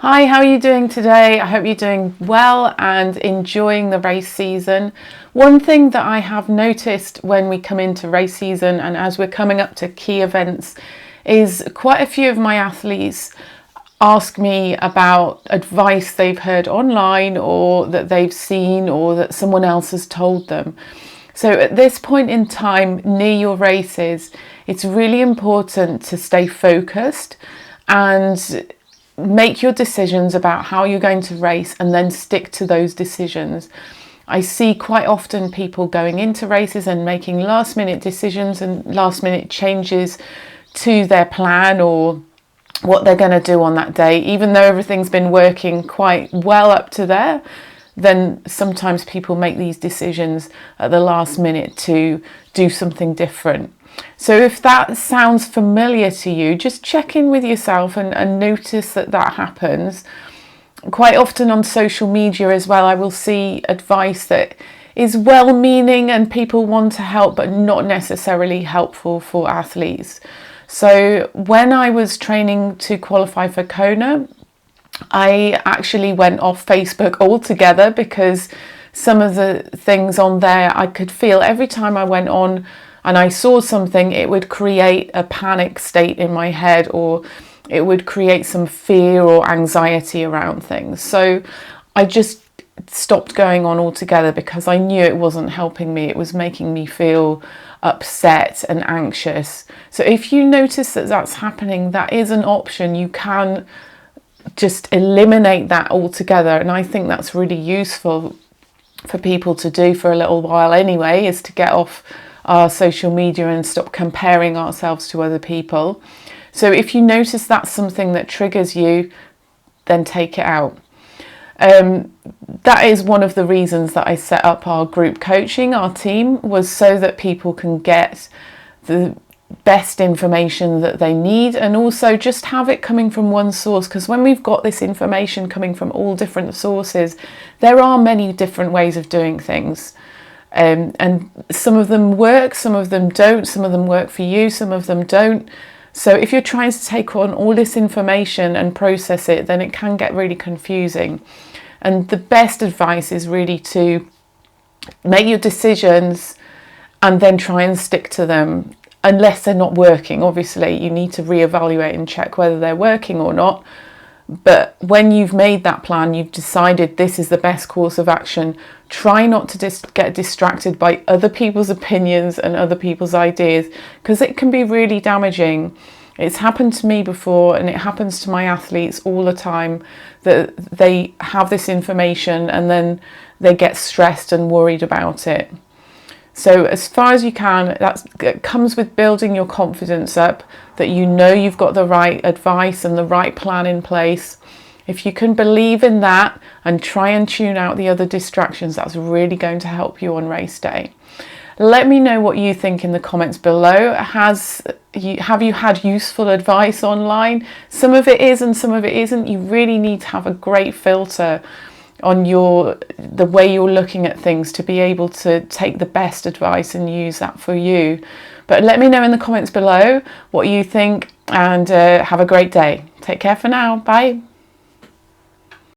Hi, how are you doing today? I hope you're doing well and enjoying the race season. One thing that I have noticed when we come into race season and as we're coming up to key events is quite a few of my athletes ask me about advice they've heard online or that they've seen or that someone else has told them. So at this point in time near your races, it's really important to stay focused and make your decisions about how you're going to race and then stick to those decisions. I see quite often people going into races and making last minute decisions and last minute changes to their plan or what they're going to do on that day, even though everything's been working quite well up to there. Then sometimes people make these decisions at the last minute to do something different. So if that sounds familiar to you, just check in with yourself and notice that happens. Quite often on social media as well, I will see advice that is well-meaning and people want to help, but not necessarily helpful for athletes. So when I was training to qualify for Kona, I actually went off Facebook altogether because some of the things on there I could feel every time I went on and I saw something, it would create a panic state in my head or it would create some fear or anxiety around things. So I just stopped going on altogether because I knew it wasn't helping me. It was making me feel upset and anxious. So if you notice that that's happening, that is an option. You can just eliminate that altogether. And I think that's really useful for people to do for a little while anyway, is to get off our social media and stop comparing ourselves to other people. So if you notice that's something that triggers you, then take it out. That is one of the reasons that I set up our group coaching. Our team was so that people can get the best information that they need and also just have it coming from one source, because when we've got this information coming from all different sources, there are many different ways of doing things. And some of them work, some of them don't, some of them work for you, some of them don't. So if you're trying to take on all this information and process it, then it can get really confusing. And the best advice is really to make your decisions and then try and stick to them, unless they're not working. Obviously, you need to reevaluate and check whether they're working or not. But when you've made that plan, you've decided this is the best course of action, try not to get distracted by other people's opinions and other people's ideas, because it can be really damaging. It's happened to me before and it happens to my athletes all the time, that they have this information and then they get stressed and worried about it. So as far as you can, that comes with building your confidence up, that you know you've got the right advice and the right plan in place. If you can believe in that and try and tune out the other distractions, that's really going to help you on race day. Let me know what you think in the comments below. Have you had useful advice online? Some of it is and some of it isn't. You really need to have a great filter on the way you're looking at things to be able to take the best advice and use that for you. But let me know in the comments below what you think and have a great day. Take care for now. Bye.